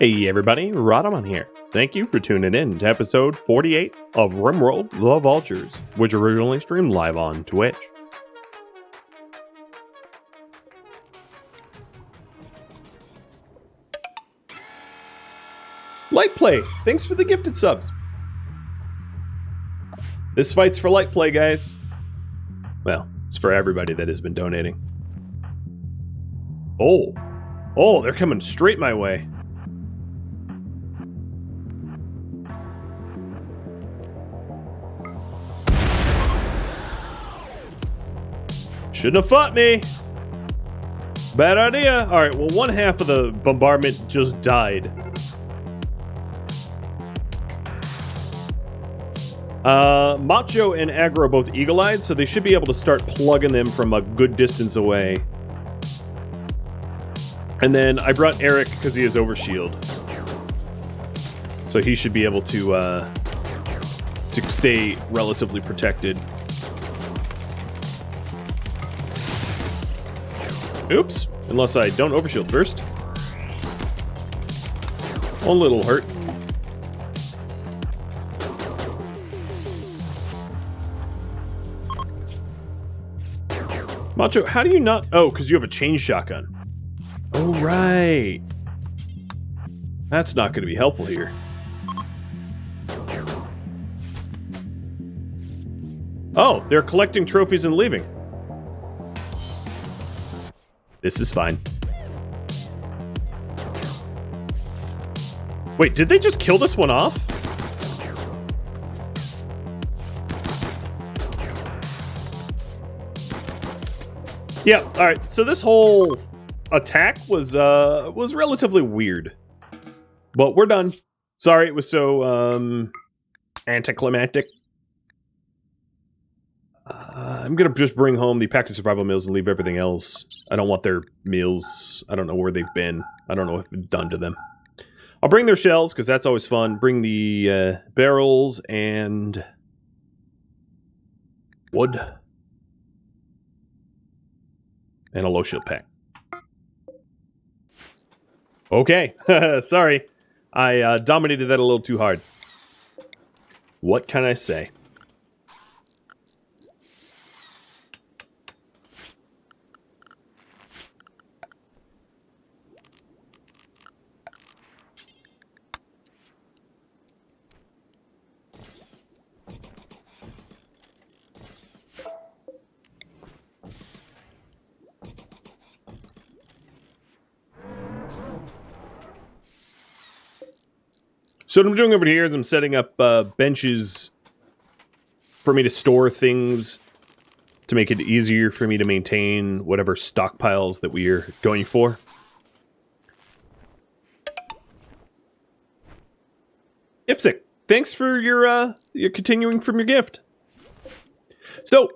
Hey everybody, Rhadamant here. Thank you for tuning in to episode 48 of RimWorld The Vaultures, which originally streamed live on Twitch. Light Play, thanks for the gifted subs. This fight's for Light Play, guys. Well, it's for everybody that has been donating. Oh, they're coming straight my way. Shouldn't have fought me. Bad idea. All right, well, one half of the bombardment just died. Macho and Aggro are both eagle-eyed, so they should be able to start plugging them from a good distance away. And then I brought Eric because he has overshield. So he should be able to stay relatively protected. Oops, unless I don't overshield first. One little hurt. Macho, how do you not... Oh, because you have a chain shotgun. Oh, right. That's not going to be helpful here. Oh, they're collecting trophies and leaving. This is fine. Wait, did they just kill this one off? Yeah, alright, so this whole attack was relatively weird. But we're done. Sorry it was so, anticlimactic. I'm gonna just bring home the pack of survival meals and leave everything else. I don't want their meals. I don't know where they've been. I don't know what they've done to them. I'll bring their shells, because that's always fun. Bring the barrels and wood. And a low shield pack. Okay, sorry. I dominated that a little too hard. What can I say? So what I'm doing over here is I'm setting up benches for me to store things to make it easier for me to maintain whatever stockpiles that we are going for. Ifsic, thanks for your continuing from your gift. So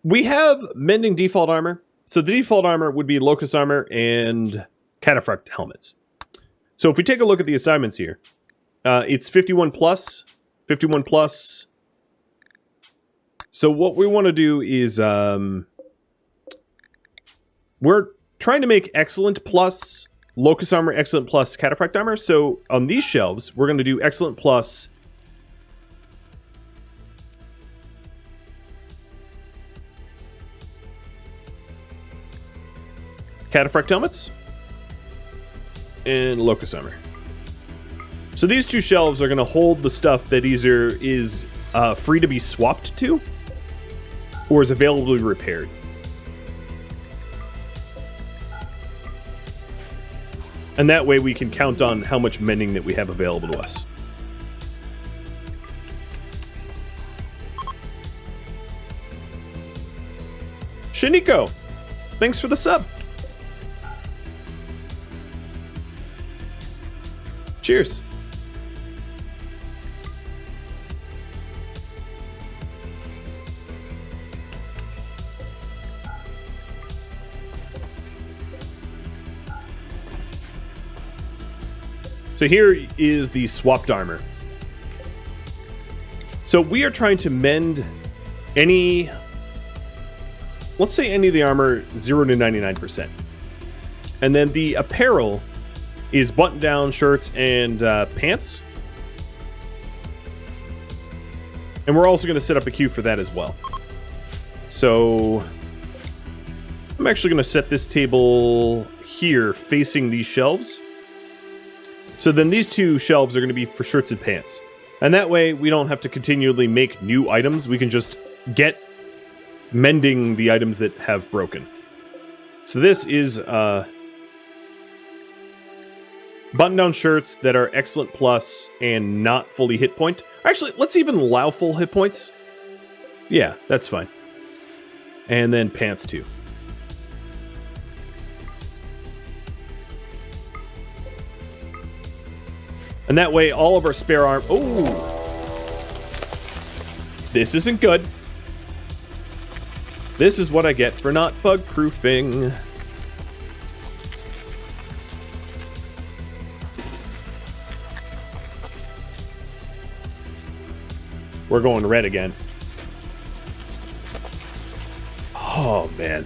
we have mending default armor. So the default armor would be locust armor and cataphract helmets. So if we take a look at the assignments here. It's 51 plus. So what we want to do is, we're trying to make excellent plus, locust armor, excellent plus, cataphract armor. So on these shelves, we're going to do excellent plus, cataphract helmets, and locust armor. So these two shelves are going to hold the stuff that either is free to be swapped to or is availably repaired. And that way we can count on how much mending that we have available to us. Shiniko, thanks for the sub. Cheers. So here is the swapped armor. So we are trying to mend any, let's say any of the armor 0 to 99%. And then the apparel is button-down shirts and pants. And we're also going to set up a queue for that as well. So I'm actually going to set this table here facing these shelves. So then these two shelves are going to be for shirts and pants. And that way we don't have to continually make new items. We can just get mending the items that have broken. So this is button-down shirts that are excellent plus and not fully hit point. Actually, let's even allow full hit points. Yeah, that's fine. And then pants too. And that way all of our spare arm... Oh! This isn't good. This is what I get for not bug-proofing. We're going red again. Oh, man.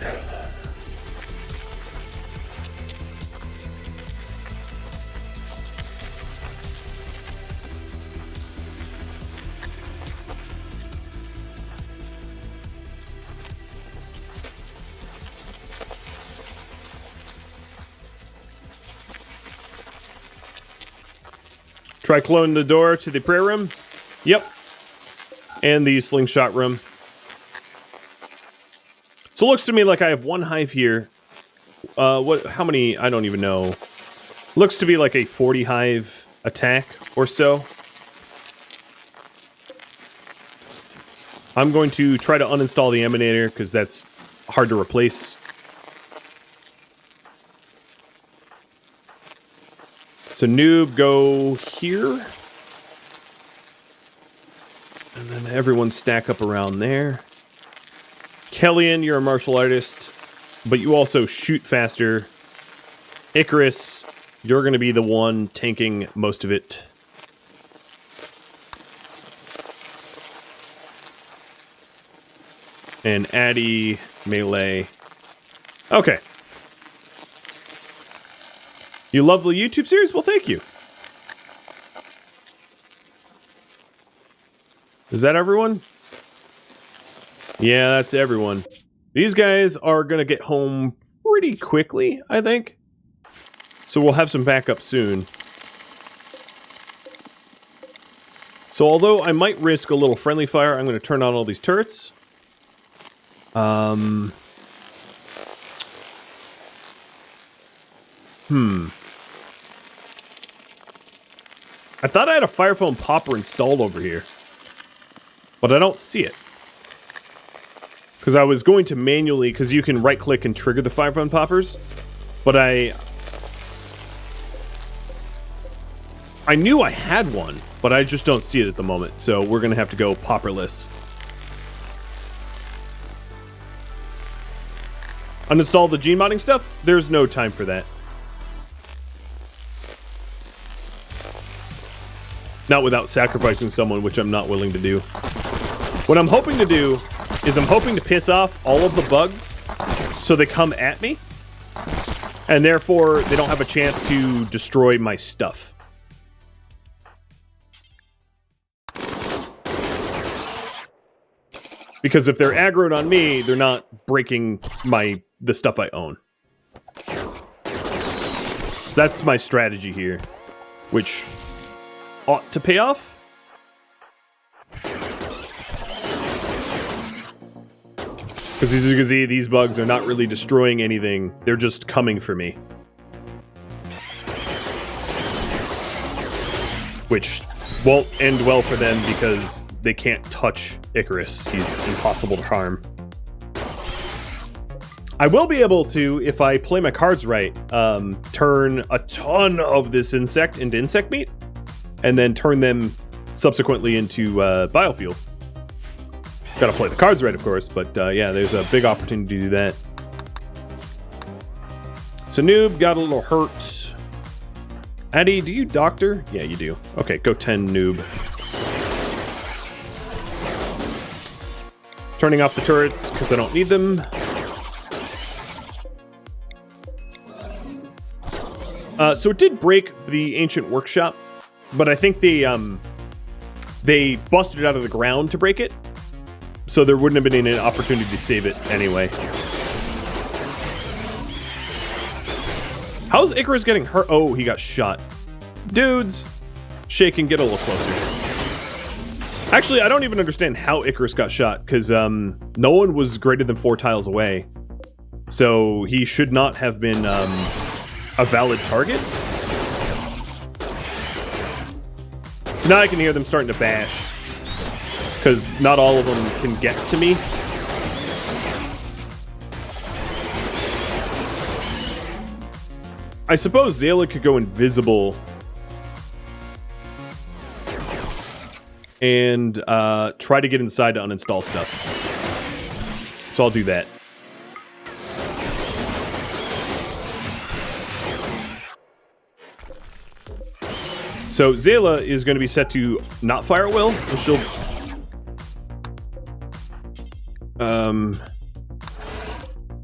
Try closing the door to the prayer room. Yep. And the slingshot room. So it looks to me like I have one hive here. How many? I don't even know. Looks to be like a 40 hive attack or so. I'm going to try to uninstall the emanator because that's hard to replace. So noob, go here. And then everyone stack up around there. Kellyan, you're a martial artist, but you also shoot faster. Icarus, you're going to be the one tanking most of it. And Addy, melee. Okay. You love the YouTube series? Well, thank you. Is that everyone? Yeah, that's everyone. These guys are going to get home pretty quickly, I think. So we'll have some backup soon. So although I might risk a little friendly fire, I'm going to turn on all these turrets. I thought I had a fire foam popper installed over here. But I don't see it. Because I was going to manually, because you can right click and trigger the fire foam poppers. But I knew I had one, but I just don't see it at the moment. So we're going to have to go popperless. Uninstall the gene modding stuff? There's no time for that. Not without sacrificing someone, which I'm not willing to do. What I'm hoping to do is I'm hoping to piss off all of the bugs so they come at me. And therefore, they don't have a chance to destroy my stuff. Because if they're aggroed on me, they're not breaking the stuff I own. So that's my strategy here, which ought to pay off. Because as you can see, these bugs are not really destroying anything. They're just coming for me. Which won't end well for them because they can't touch Icarus. He's impossible to harm. I will be able to, if I play my cards right, turn a ton of this insect into insect meat, and then turn them subsequently into biofuel. Gotta play the cards right, of course, but yeah, there's a big opportunity to do that. So noob got a little hurt. Addy, do you doctor? Yeah, you do. Okay, go 10 noob. Turning off the turrets because I don't need them. So it did break the ancient workshop, but I think they busted it out of the ground to break it, so there wouldn't have been an opportunity to save it anyway. How's Icarus getting hurt? Oh, he got shot. Dudes, Shaken, get a little closer. Actually, I don't even understand how Icarus got shot, because no one was greater than 4 tiles away. So he should not have been a valid target. So now I can hear them starting to bash, because not all of them can get to me. I suppose Zayla could go invisible and try to get inside to uninstall stuff. So I'll do that. So Zayla is going to be set to not fire at will, and she'll...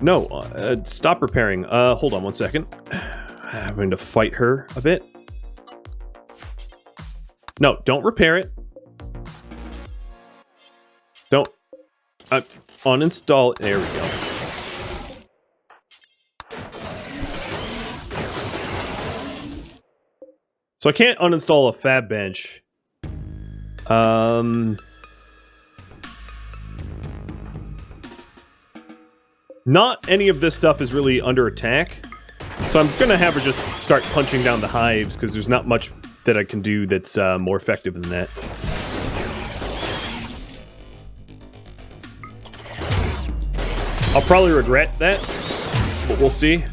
No, stop repairing. Hold on one second. I'm going to fight her a bit. No, don't repair it. Don't. Uninstall it. There we go. So I can't uninstall a fab bench. Not any of this stuff is really under attack. So I'm gonna have her just start punching down the hives, because there's not much that I can do that's more effective than that. I'll probably regret that, but we'll see.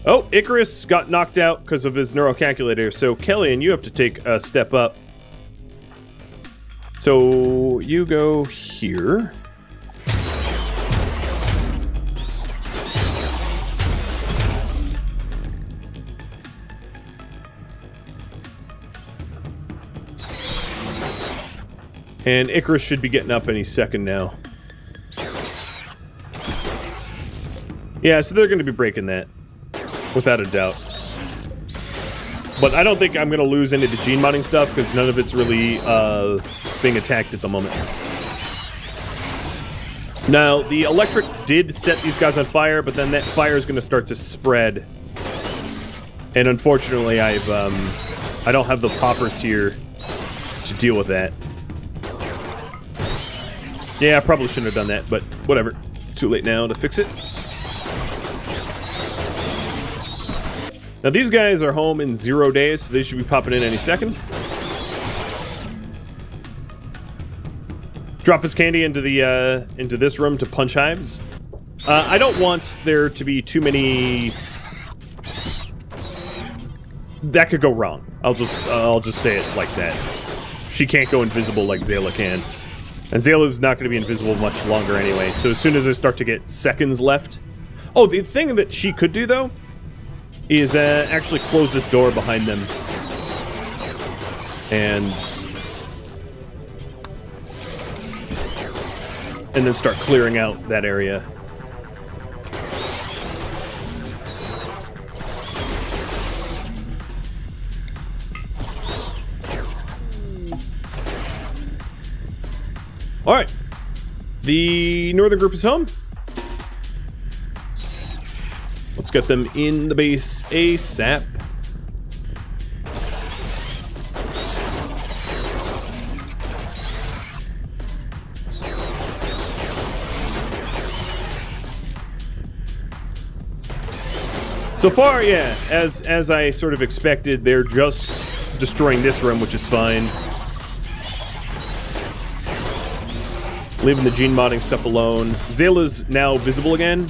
Oh, Icarus got knocked out because of his neurocalculator, so Kellyanne, you have to take a step up. So you go here. And Icarus should be getting up any second now. Yeah, so they're going to be breaking that. Without a doubt. But I don't think I'm going to lose any of the gene modding stuff, because none of it's really being attacked at the moment. Now, the electric did set these guys on fire, but then that fire is going to start to spread. And unfortunately, I don't have the poppers here to deal with that. Yeah, I probably shouldn't have done that, but whatever. Too late now to fix it. Now these guys are home in 0 days, so they should be popping in any second. Drop his candy into the into this room to punch hives. I don't want there to be too many. That could go wrong. I'll just say it like that. She can't go invisible like Zayla can. And Zayla's not going to be invisible much longer anyway, so as soon as I start to get seconds left... Oh, the thing that she could do, though, is actually close this door behind them. And then start clearing out that area. All right, the northern group is home. Let's get them in the base ASAP. So far, yeah, as I sort of expected, they're just destroying this room, which is fine. Leaving the gene modding stuff alone. Zayla's now visible again.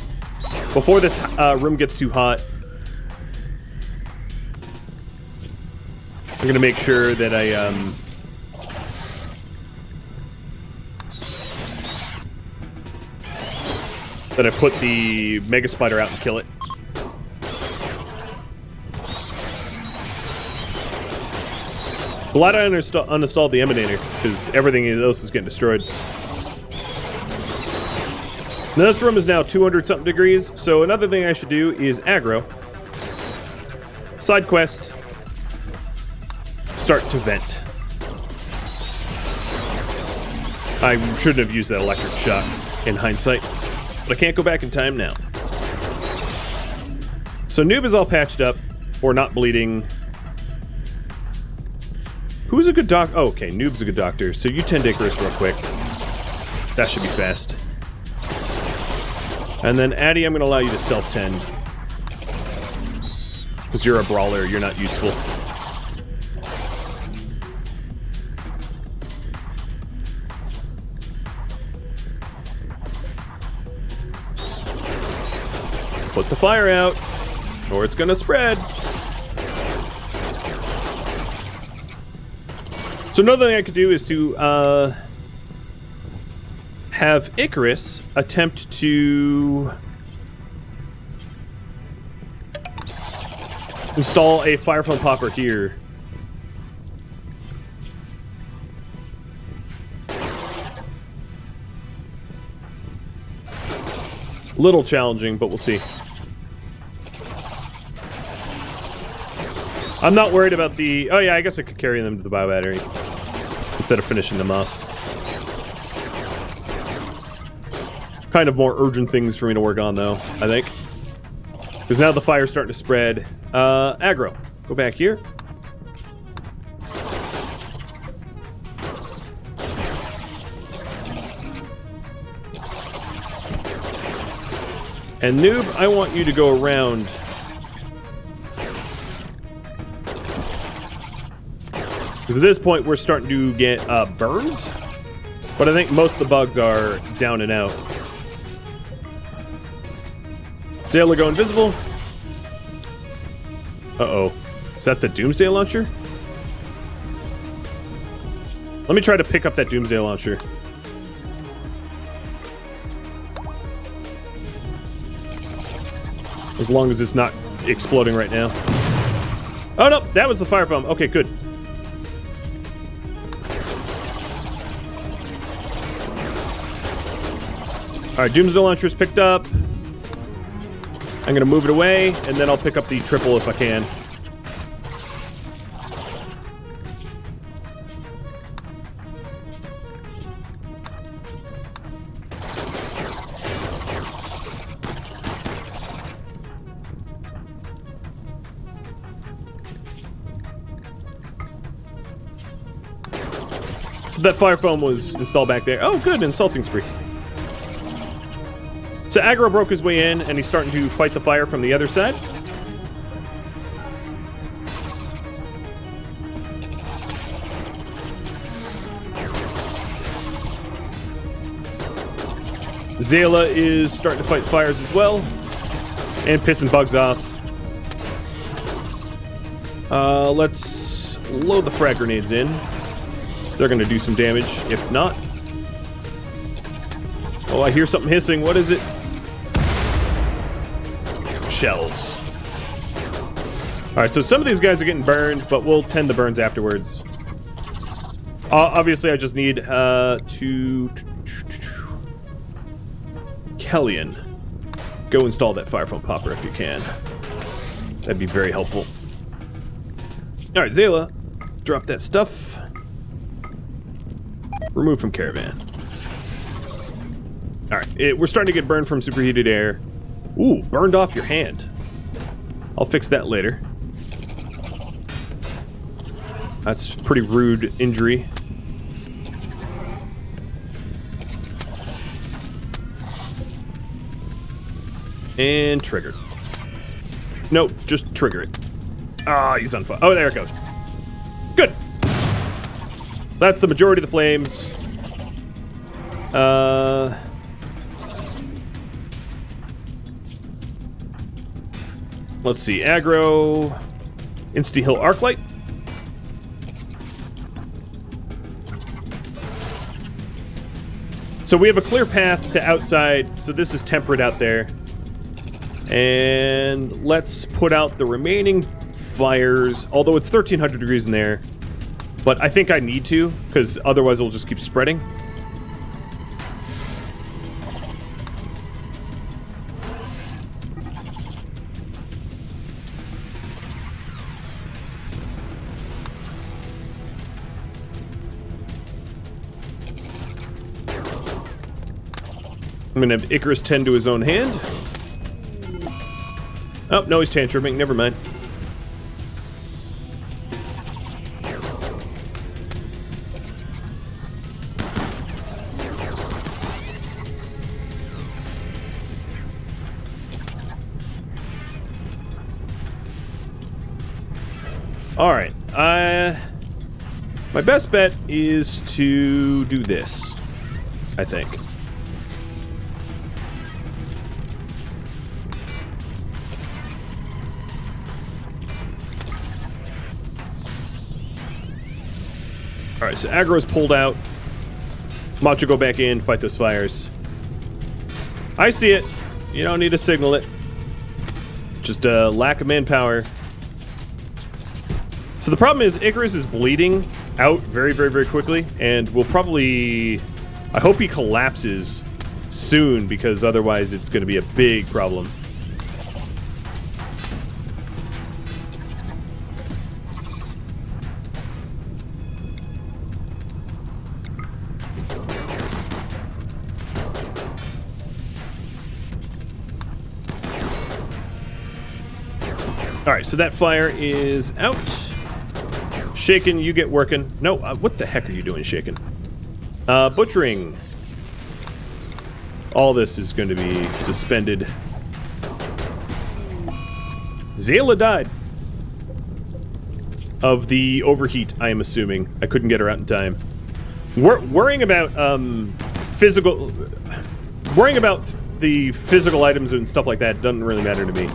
Before this room gets too hot, I'm gonna make sure that I put the Mega Spider out and kill it. Glad I uninstalled the Emanator, because everything else is getting destroyed. Now this room is now 200-something degrees, so another thing I should do is aggro. Side quest. Start to vent. I shouldn't have used that electric shock in hindsight, but I can't go back in time now. So Noob is all patched up, or not bleeding. Who's a good doc? Oh, okay, Noob's a good doctor. So you tend Icarus real quick. That should be fast. And then Addy, I'm going to allow you to self-tend. Because you're a brawler, you're not useful. Put the fire out, or it's gonna spread. So another thing I could do is to have Icarus attempt to install a fire foam popper here. Little challenging, but we'll see. I'm not worried about the... Oh yeah, I guess I could carry them to the bio battery instead of finishing them off. Kind of more urgent things for me to work on, though, I think. Because now the fire's starting to spread. Aggro. Go back here. And Noob, I want you to go around. Because at this point, we're starting to get burns. But I think most of the bugs are down and out. Zayla go invisible. Uh-oh. Is that the Doomsday Launcher? Let me try to pick up that Doomsday Launcher. As long as it's not exploding right now. Oh no, that was the fire foam. Okay, good. Alright, Doomsday Launcher's picked up. I'm gonna move it away, and then I'll pick up the triple if I can. So that fire foam was installed back there. Oh, good, insulting spree. So Aggro broke his way in, and he's starting to fight the fire from the other side. Zayla is starting to fight fires as well, and pissing bugs off. Let's load the frag grenades in. They're going to do some damage, if not. Oh, I hear something hissing. What is it? Shells. Alright, so some of these guys are getting burned, but we'll tend the burns afterwards. Obviously, I just need to... Kellyan. Go install that fire foam popper if you can. That'd be very helpful. Alright, Zayla. Drop that stuff. Remove from caravan. Alright, we're starting to get burned from superheated air. Ooh, burned off your hand. I'll fix that later. That's pretty rude injury. And trigger. Nope, just trigger it. Ah, he's on fire. Oh, there it goes. Good. That's the majority of the flames. Let's see. Aggro. Insta-heal Arclight. So we have a clear path to outside. So this is temperate out there. And let's put out the remaining fires. Although it's 1300 degrees in there. But I think I need to, because otherwise it'll just keep spreading. I'm gonna have Icarus tend to his own hand. Oh, no, he's tantruming. Never mind. Alright, my best bet is to do this, I think. Alright, so aggro's pulled out. Macho go back in, fight those fires. I see it. You don't need to signal it. Just a lack of manpower. So the problem is Icarus is bleeding out very, very, very quickly, and we'll probably... I hope he collapses soon, because otherwise it's going to be a big problem. Alright, so that fire is out. Shaken, you get working. No, what the heck are you doing, Shaken? Butchering. All this is going to be suspended. Zayla died. Of the overheat, I am assuming. I couldn't get her out in time. Worrying about, physical... Worrying about the physical items and stuff like that doesn't really matter to me.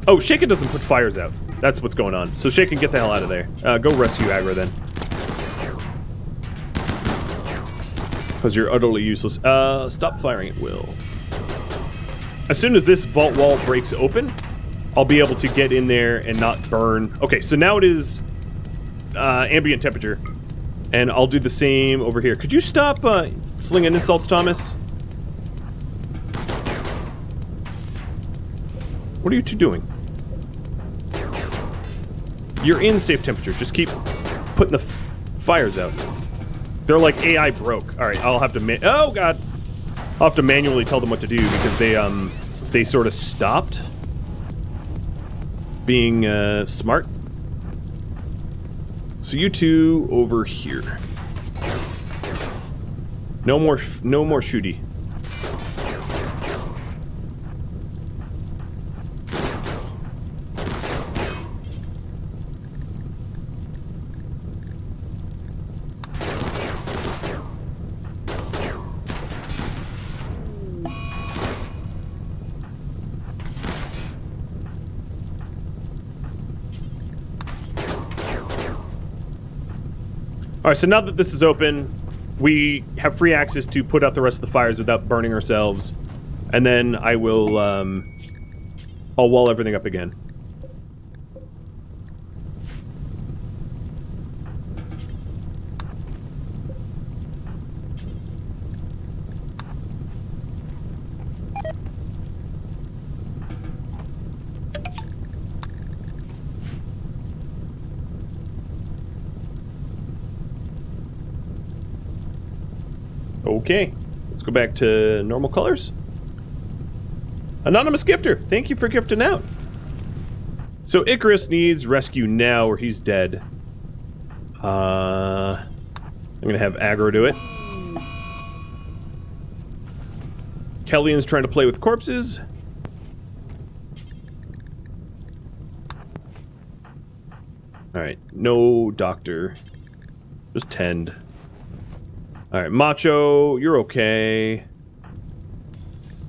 Oh, Shaken doesn't put fires out. That's what's going on. So Shaken, get the hell out of there. Go rescue aggro then. Because you're utterly useless. Stop firing at will. As soon as this vault wall breaks open, I'll be able to get in there and not burn. Okay, so now it is ambient temperature. And I'll do the same over here. Could you stop slinging insults, Thomas? What are you two doing? You're in safe temperature. Just keep putting the fires out. They're like AI broke. All right, I'll have to oh god, I'll have to manually tell them what to do because they sort of stopped being smart. So you two over here. No more shooty. Alright, so now that this is open, we have free access to put out the rest of the fires without burning ourselves. And then I will, I'll wall everything up again. Okay, let's go back to normal colors. Anonymous gifter, thank you for gifting out. So Icarus needs rescue now or he's dead. I'm gonna have aggro do it. Kellyan's trying to play with corpses. Alright, no doctor. Just tend. Alright, Macho, you're okay.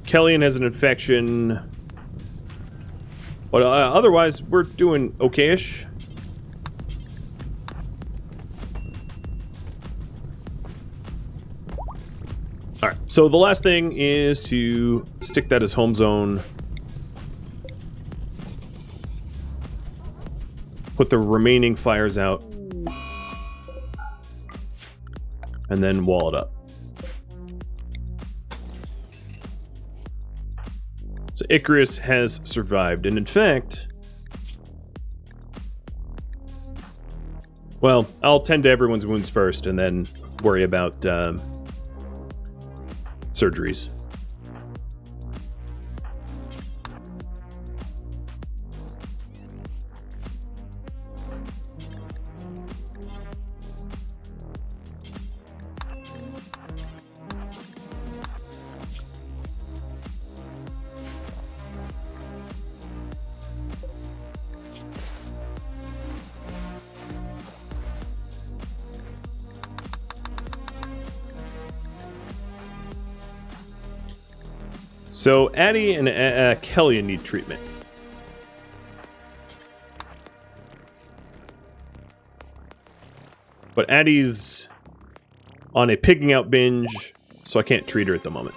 Kellyan has an infection. But otherwise, we're doing okay-ish. Alright, so the last thing is to stick that as home zone. Put the remaining fires out. And then wall it up. So Icarus has survived, and in fact... Well, I'll tend to everyone's wounds first, and then worry about surgeries. So Addie and Kellyan need treatment. But Addie's on a pigging out binge, so I can't treat her at the moment.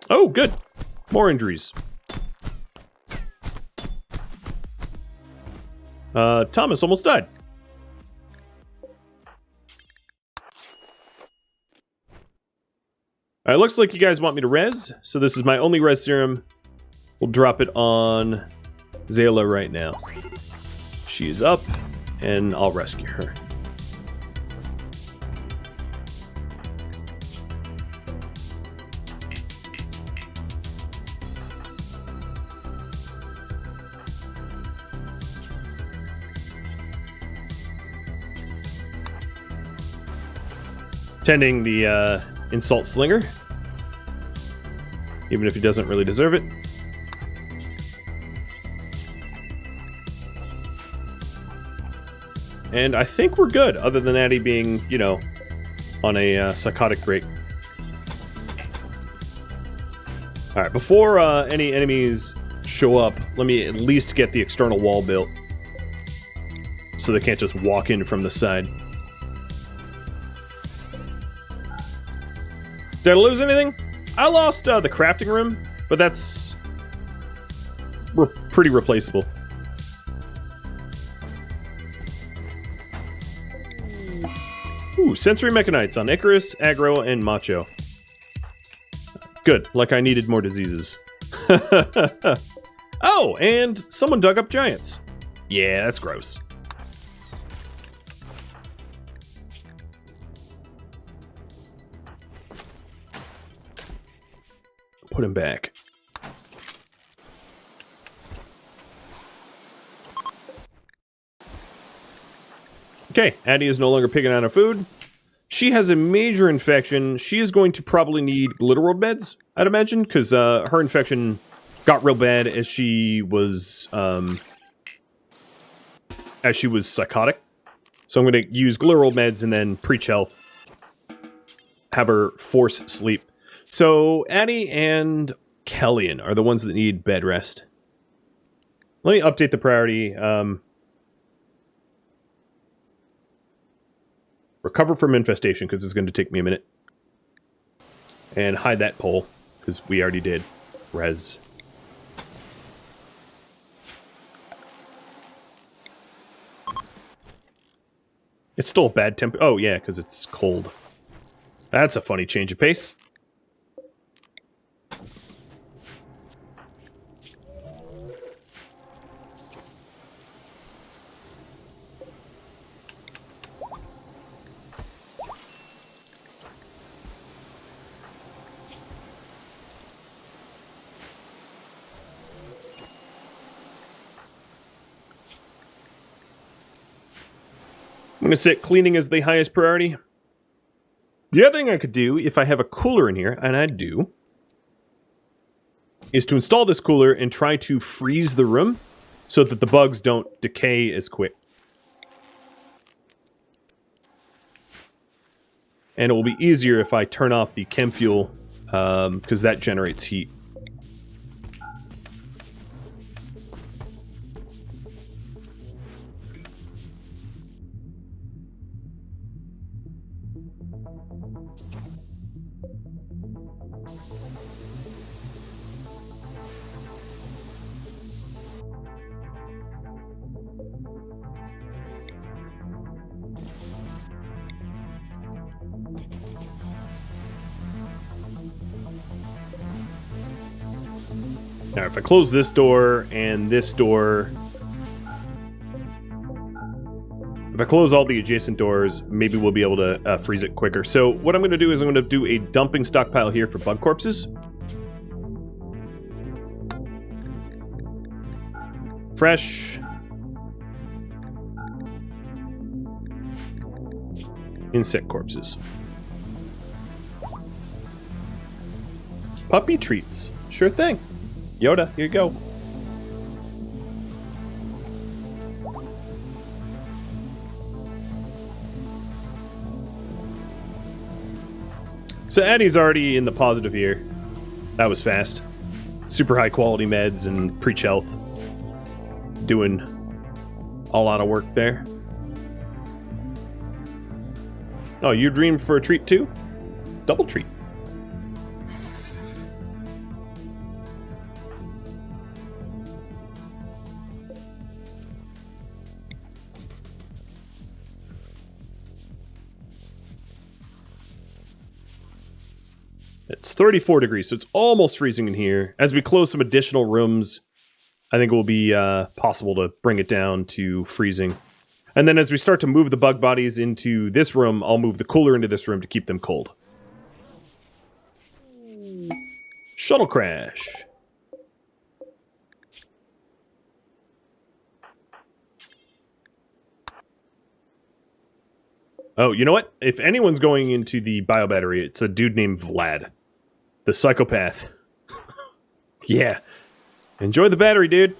Oh, good. More injuries. Thomas almost died. Alright, looks like you guys want me to res, so this is my only res serum. We'll drop it on Zayla right now. She's up, and I'll rescue her. Tending the insult slinger, even if he doesn't really deserve it. And I think we're good, other than Addie being, you know, on a psychotic break. Alright, before any enemies show up, let me at least get the external wall built, so they can't just walk in from the side. Did I lose anything? I lost the crafting room, but that's pretty replaceable. Ooh, sensory mechanites on Icarus, Aggro, and Macho. Good, like I needed more diseases. Oh, and someone dug up giants. Yeah, that's gross. Put him back. Okay, Addie is no longer picking on her food. She has a major infection. She is going to probably need glitterworld meds, I'd imagine, because her infection got real bad as she was psychotic. So I'm going to use glitterworld meds and then preach health. Have her force sleep. So Addie and Kellyan are the ones that need bed rest. Let me update the priority. Recover from infestation, because it's going to take me a minute. And hide that pole, because we already did. Res. It's still a bad temp. Oh, yeah, because it's cold. That's a funny change of pace. I'm going to set cleaning as the highest priority. The other thing I could do, if I have a cooler in here, and I do, is to install this cooler and try to freeze the room so that the bugs don't decay as quick. And it will be easier if I turn off the chem fuel, because that generates heat. Now, if I close this door and this door... If I close all the adjacent doors, maybe we'll be able to freeze it quicker. So what I'm going to do is I'm going to do a dumping stockpile here for bug corpses. Fresh. Insect corpses. Puppy treats. Sure thing. Yoda, here you go. So Addie's already in the positive here. That was fast. Super high quality meds and preach health. Doing a lot of work there. Oh, you dreamed for a treat too? Double treat. It's 34 degrees, so it's almost freezing in here. As we close some additional rooms, I think it will be possible to bring it down to freezing. And then as we start to move the bug bodies into this room, I'll move the cooler into this room to keep them cold. Shuttle crash. Oh, you know what? If anyone's going into the biobattery, it's a dude named Vlad. The psychopath. Yeah. Enjoy the battery, dude.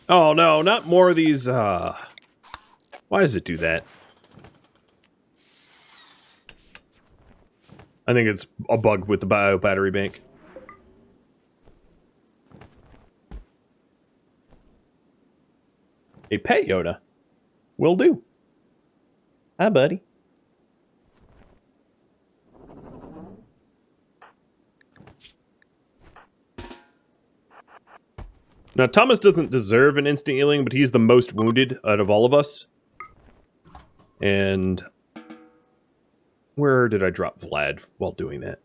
Oh, no, not more of these, Why does it do that? I think it's a bug with the biobattery bank. A pet Yoda. Will do. Hi, buddy. Now, Thomas doesn't deserve an instant healing, but he's the most wounded out of all of us. And where did I drop Vlad while doing that?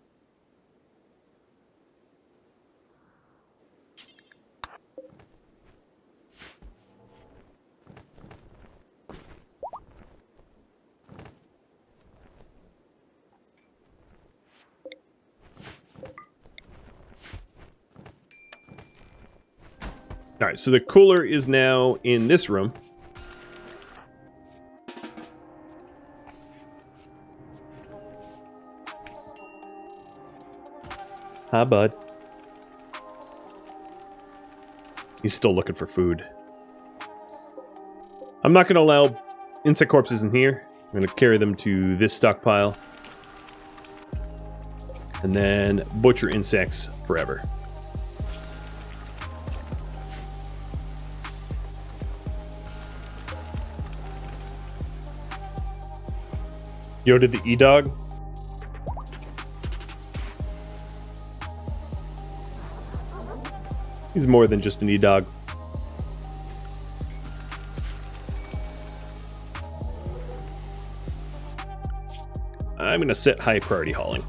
All right, so the cooler is now in this room. Hi, bud. He's still looking for food. I'm not going to allow insect corpses in here. I'm going to carry them to this stockpile. And then butcher insects forever. Yo, did the E-Dog? He's more than just an E-Dog. I'm gonna set high priority hauling.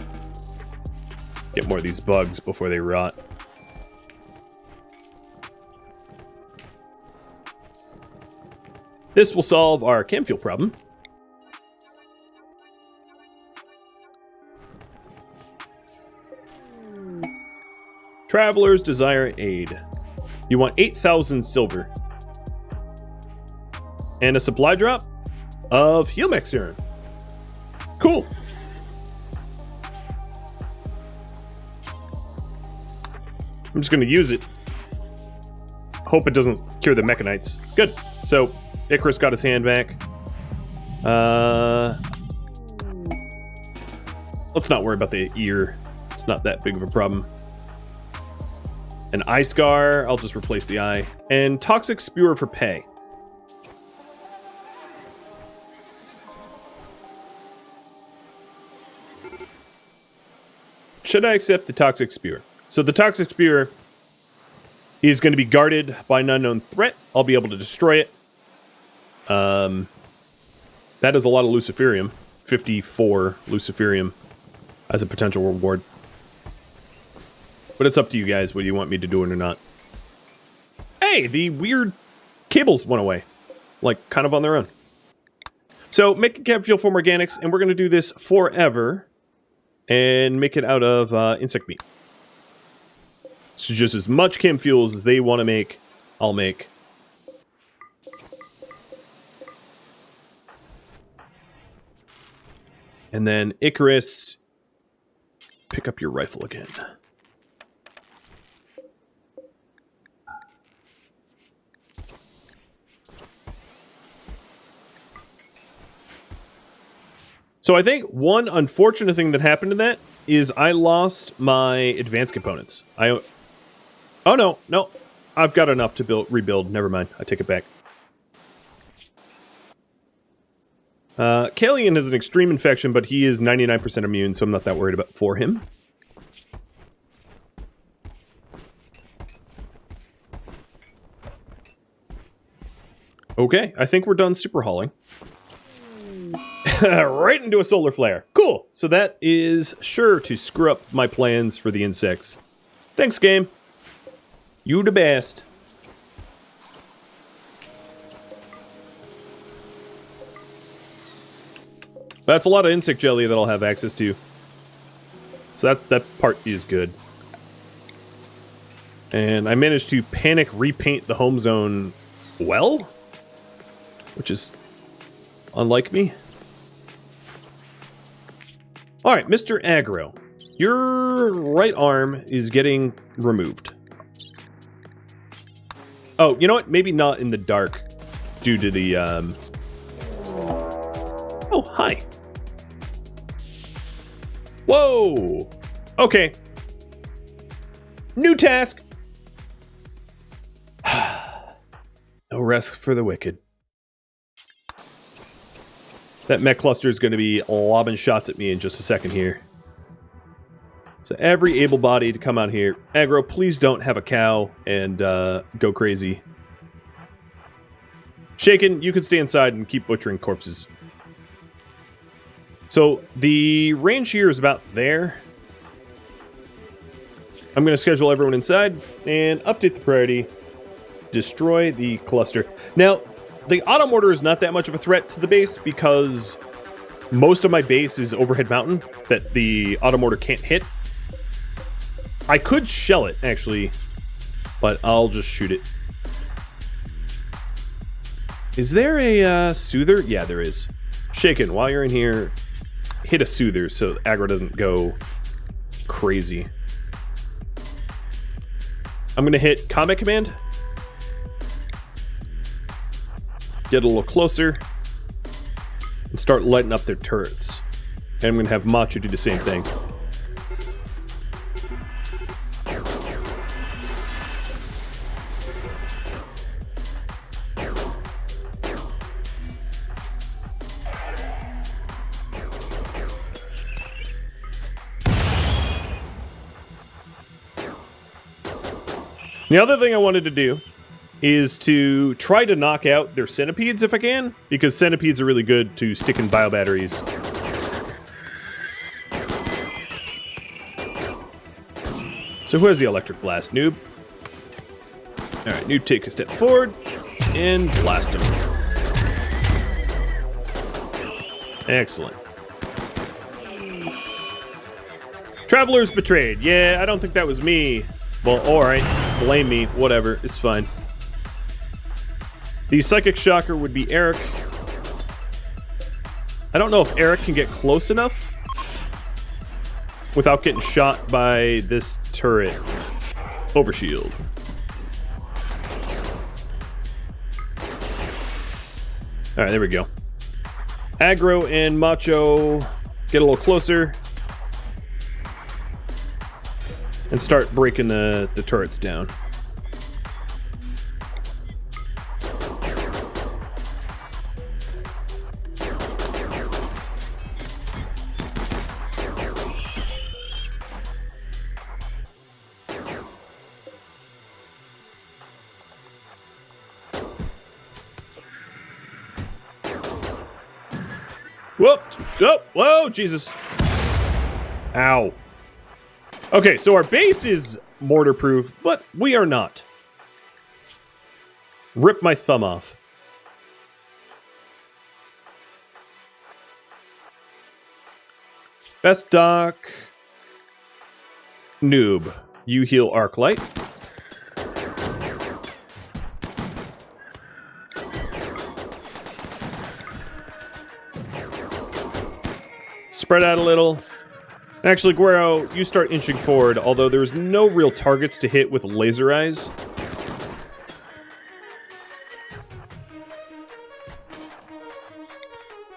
Get more of these bugs before they rot. This will solve our chem fuel problem. Travelers desire aid. You want 8,000 silver. And a supply drop of Healmech serum. Cool. I'm just going to use it. Hope it doesn't cure the mechanites. Good. So, Icarus got his hand back. Let's not worry about the ear. It's not that big of a problem. An eye scar, I'll just replace the eye. And toxic spewer for pay. Should I accept the toxic spewer? So the toxic spewer is going to be guarded by an unknown threat. I'll be able to destroy it. That is a lot of Luciferium. 54 Luciferium as a potential reward. But it's up to you guys whether you want me to do it or not. Hey, the weird cables went away. Like, kind of on their own. So, make a chem fuel from organics, and we're going to do this forever. And make it out of insect meat. So just as much chem fuels as they want to make, I'll make. And then Icarus, pick up your rifle again. So I think one unfortunate thing that happened to that is I lost my advanced components. Oh no. I've got enough to rebuild. Never mind. I take it back. Kalian has an extreme infection, but he is 99% immune, so I'm not that worried about for him. Okay, I think we're done super hauling. Right into a solar flare. Cool. So that is sure to screw up my plans for the insects. Thanks, game. You the best. That's a lot of insect jelly that I'll have access to. So that part is good. And I managed to panic repaint the home zone well, which is unlike me. All right, Mr. Aggro, your right arm is getting removed. Oh, you know what? Maybe not in the dark due to the, Oh, hi. Whoa! Okay. New task. No rest for the wicked. That mech cluster is going to be lobbing shots at me in just a second here. So every able-bodied to come out here. Aggro, please don't have a cow and go crazy. Shaken, you can stay inside and keep butchering corpses. So the range here is about there. I'm going to schedule everyone inside and update the priority. Destroy the cluster. Now, the auto mortar is not that much of a threat to the base because most of my base is overhead mountain that the auto mortar can't hit. I could shell it, actually, but I'll just shoot it. Is there a soother? Yeah, there is. Shaken, while you're in here, hit a soother so aggro doesn't go crazy. I'm going to hit combat command. Get a little closer. And start lighting up their turrets. And I'm going to have Macho do the same thing. The other thing I wanted to do is to try to knock out their centipedes if I can, because centipedes are really good to stick in biobatteries. So who has the electric blast? Noob. Alright, Noob, take a step forward and blast him. Excellent. Travelers betrayed. Yeah, I don't think that was me. Well, alright. Blame me. Whatever. It's fine. The Psychic Shocker would be Eric. I don't know if Eric can get close enough without getting shot by this turret. Overshield. Alright, there we go. Aggro and Macho get a little closer. And start breaking the turrets down. Whoop! Oh, whoa, Jesus. Ow. Okay, so our base is mortar-proof, but we are not. Rip my thumb off. Best Doc. Noob. You heal Arclight. Spread out a little. Actually, Guero, you start inching forward, although there's no real targets to hit with laser eyes.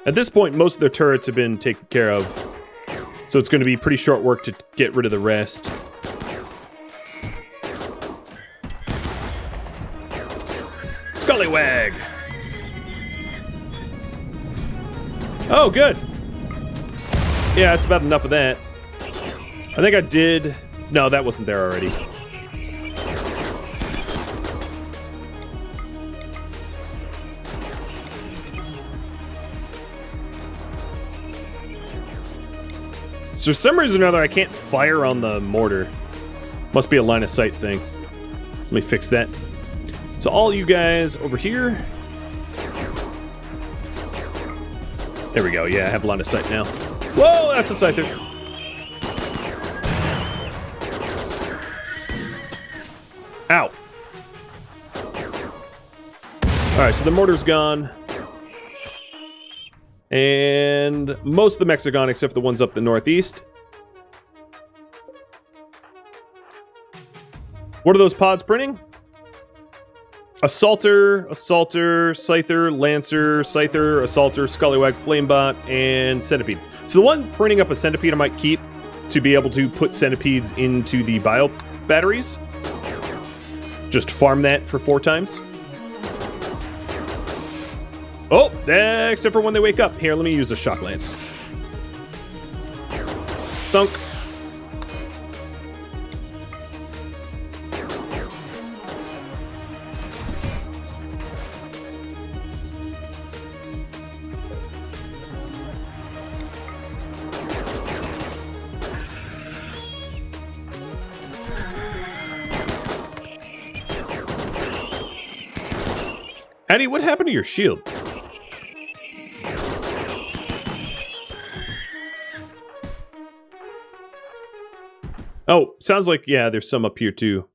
At this point, most of their turrets have been taken care of. So it's going to be pretty short work to get rid of the rest. Scullywag! Oh, good. Yeah, it's about enough of that. I think I did... No, that wasn't there already. So for some reason or another, I can't fire on the mortar. Must be a line of sight thing. Let me fix that. So all you guys over here. There we go. Yeah, I have line of sight now. Whoa, that's a scyther. Ow. Alright, so the mortar's gone. And most of the mechs are gone except for the ones up the northeast. What are those pods printing? Assaulter, Scyther, Lancer, Scyther, Assaulter, Scullywag, Flamebot, and Centipede. So the one printing up a Centipede I might keep to be able to put Centipedes into the bio batteries. Just farm that for 4 times. Oh, except for when they wake up. Here, let me use a Shock Lance. Thunk. Addy, what happened to your shield? Oh, sounds like, yeah, there's some up here too.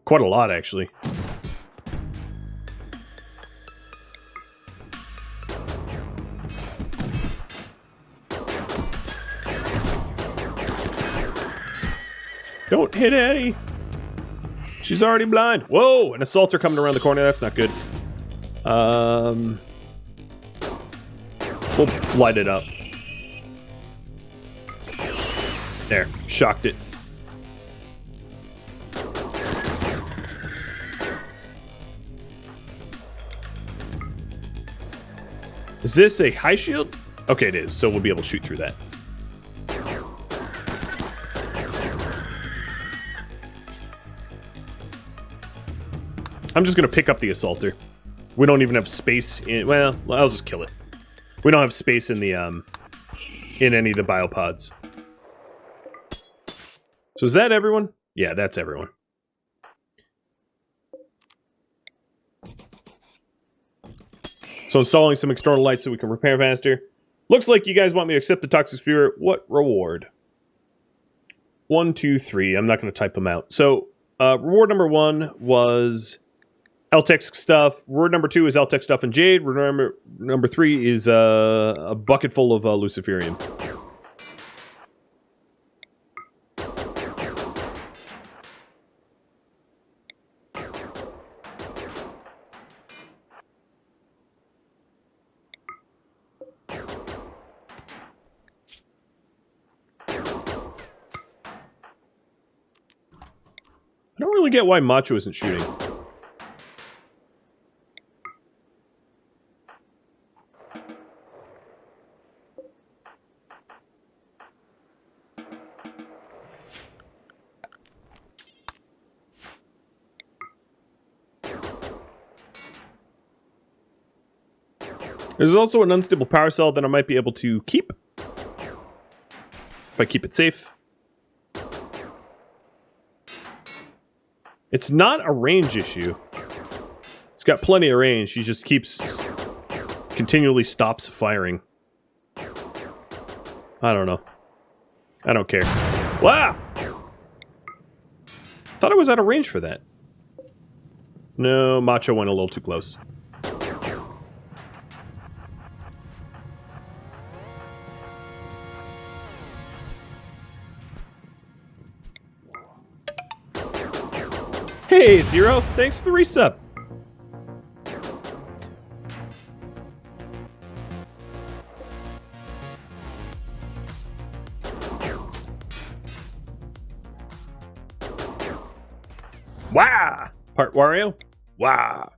Quite a lot, actually. Don't hit Addy. She's already blind. Whoa, an assaulter coming around the corner. That's not good. We'll light it up. There, shocked it. Is this a high shield? Okay, it is, so we'll be able to shoot through that. I'm just gonna pick up the assaulter. We don't even have space in... Well, I'll just kill it. We don't have space in the, in any of the biopods. So is that everyone? Yeah, that's everyone. So installing some external lights so we can repair faster. Looks like you guys want me to accept the Toxic Spirit. What reward? 1, 2, 3. I'm not going to type them out. So, reward number 1 was... Eltec stuff. Reward number 2 is Eltec stuff and Jade. Reward number 3 is a bucket full of Luciferium. I don't really get why Macho isn't shooting. There's also an unstable power cell that I might be able to keep. If I keep it safe. It's not a range issue. It's got plenty of range. She just continually stops firing. I don't know. I don't care. Wow! Thought I was out of range for that. No, Macho went a little too close. Hey, Zero! Thanks for the resub! Wah! Part Wario? Wah!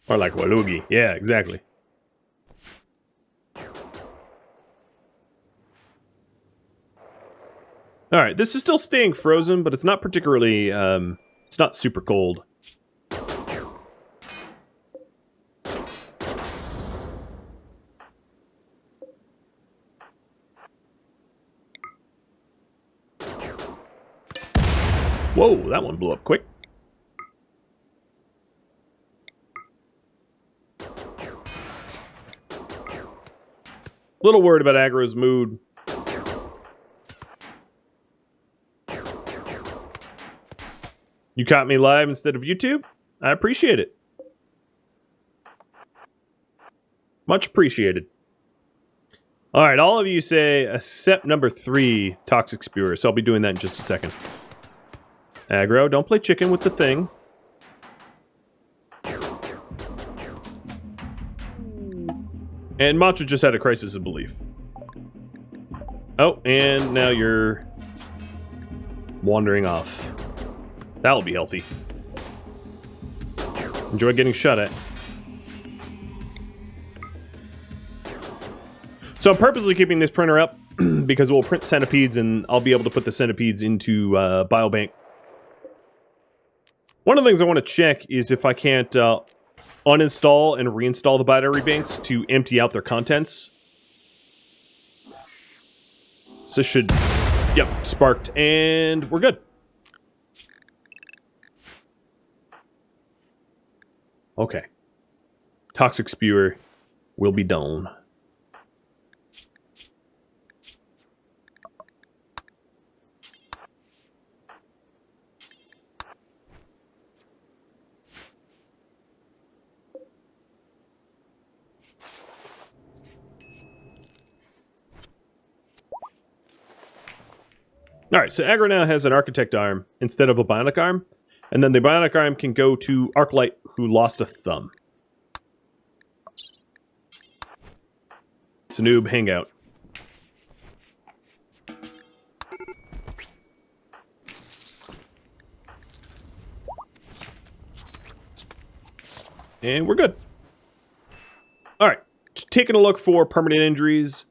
Or like Waluigi. Yeah, exactly. Alright, this is still staying frozen, but it's not particularly, it's not super cold. Whoa, that one blew up quick. Little worried about aggro's mood. You caught me live instead of YouTube? I appreciate it. Much appreciated. Alright, all of you say accept number 3, Toxic Spewer, so I'll be doing that in just a second. Aggro, don't play chicken with the thing. And Macho just had a crisis of belief. Oh, and now you're wandering off. That'll be healthy. Enjoy getting shot at. So I'm purposely keeping this printer up because we'll print centipedes and I'll be able to put the centipedes into Biobank. One of the things I want to check is if I can't uninstall and reinstall the battery banks to empty out their contents. So this should... Yep, sparked, and we're good. Okay. Toxic Spewer will be done. Alright, so Aggro now has an Architect arm instead of a Bionic arm. And then the Bionic arm can go to Arclight, who lost a thumb. It's a noob hangout. And we're good. Alright, taking a look for permanent injuries.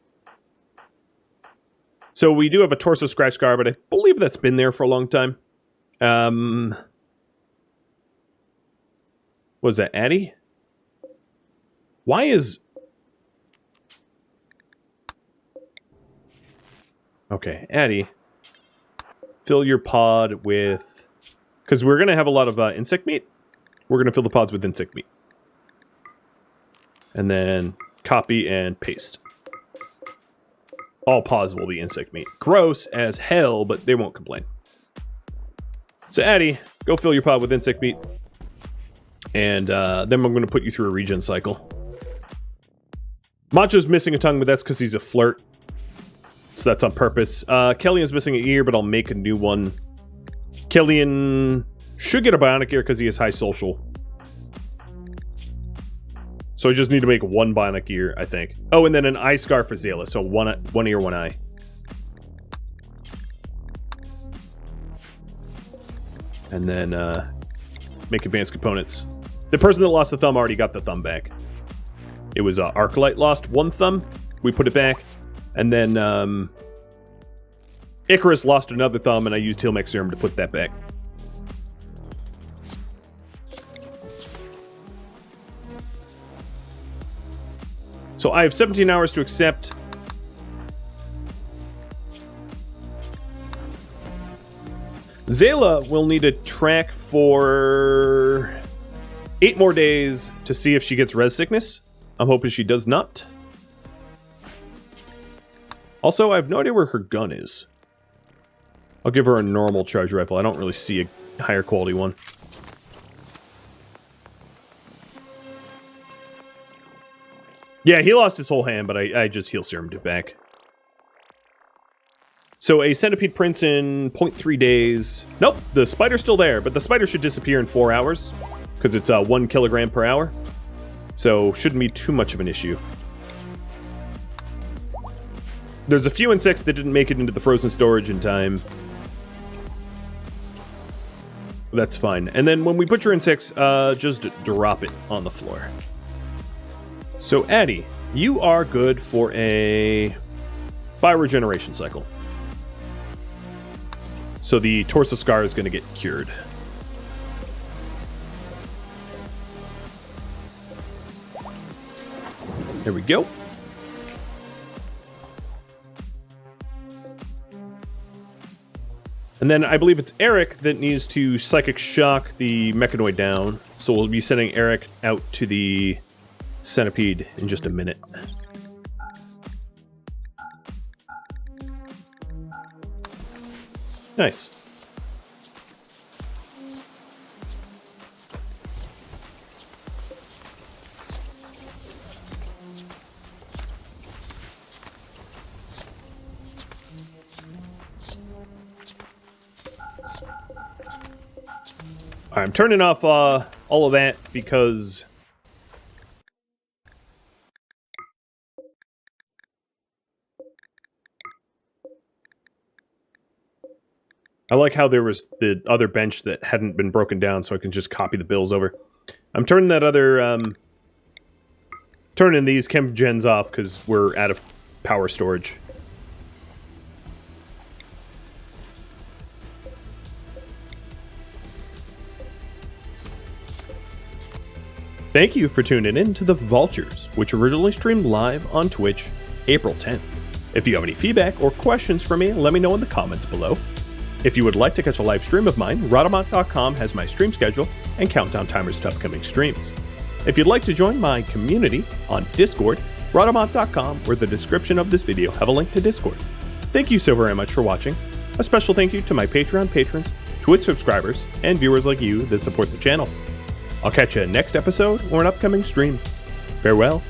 So we do have a torso scratch scar, but I believe that's been there for a long time. Was that Addy? Why is... Okay, Addy. Fill your pod with... Because we're going to have a lot of insect meat. We're going to fill the pods with insect meat. And then copy and paste. All pods will be insect meat. Gross as hell, but they won't complain. So Addy, go fill your pod with insect meat. And then I'm going to put you through a regen cycle. Macho's missing a tongue, but that's because he's a flirt. So that's on purpose. Kellyan's missing an ear, but I'll make a new one. Kellyan should get a bionic ear because he has high social. So I just need to make one bionic ear, I think. Oh, and then an eye scar for Zayla. So one ear, one eye. And then make advanced components. The person that lost the thumb already got the thumb back. It was Arclight lost one thumb. We put it back. And then Icarus lost another thumb, and I used Healmech Serum to put that back. So I have 17 hours to accept. Zayla will need to track for 8 more days to see if she gets res sickness. I'm hoping she does not. Also, I have no idea where her gun is. I'll give her a normal charge rifle. I don't really see a higher quality one. Yeah, he lost his whole hand, but I just heal serumed it back. So a centipede prints in 0.3 days. Nope, the spider's still there, but the spider should disappear in 4 hours. Because it's 1 kilogram per hour. So shouldn't be too much of an issue. There's a few insects that didn't make it into the frozen storage in time. That's fine. And then when we put your insects, just drop it on the floor. So, Addie, you are good for a bioregeneration cycle. So the torso scar is going to get cured. There we go. And then I believe it's Eric that needs to psychic shock the mechanoid down. So we'll be sending Eric out to the centipede in just a minute. Nice. I'm turning off all of that because I like how there was the other bench that hadn't been broken down, so I can just copy the bills over. I'm turning that other turning these chem gens off because we're out of power storage. Thank you for tuning in to the Vaultures, which originally streamed live on Twitch April 10th. If you have any feedback or questions for me, let me know in the comments below. If you would like to catch a live stream of mine, Rhadamant.com has my stream schedule and countdown timers to upcoming streams. If you'd like to join my community on Discord, Rhadamant.com or the description of this video have a link to Discord. Thank you so very much for watching. A special thank you to my Patreon patrons, Twitch subscribers, and viewers like you that support the channel. I'll catch you next episode or an upcoming stream. Farewell.